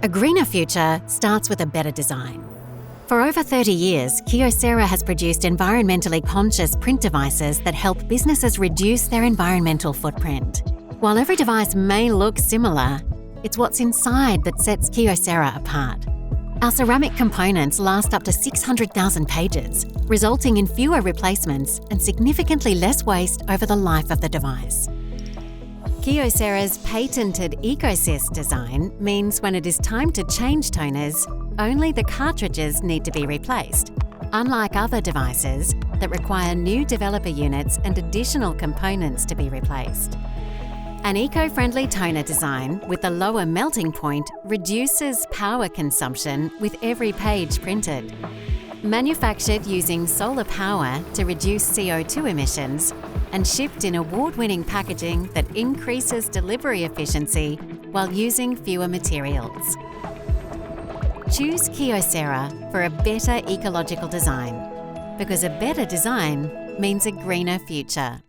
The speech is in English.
A greener future starts with a better design. For over 30 years, Kyocera has produced environmentally conscious print devices that help businesses reduce their environmental footprint. While every device may look similar, it's what's inside that sets Kyocera apart. Our ceramic components last up to 600,000 pages, resulting in fewer replacements and significantly less waste over the life of the device. Kyocera's patented EcoSys design means when it is time to change toners, only the cartridges need to be replaced, unlike other devices that require new developer units and additional components to be replaced. An eco-friendly toner design with a lower melting point reduces power consumption with every page printed. Manufactured using solar power to reduce CO2 emissions and shipped in award-winning packaging that increases delivery efficiency while using fewer materials. Choose Kyocera for a better ecological design, because a better design means a greener future.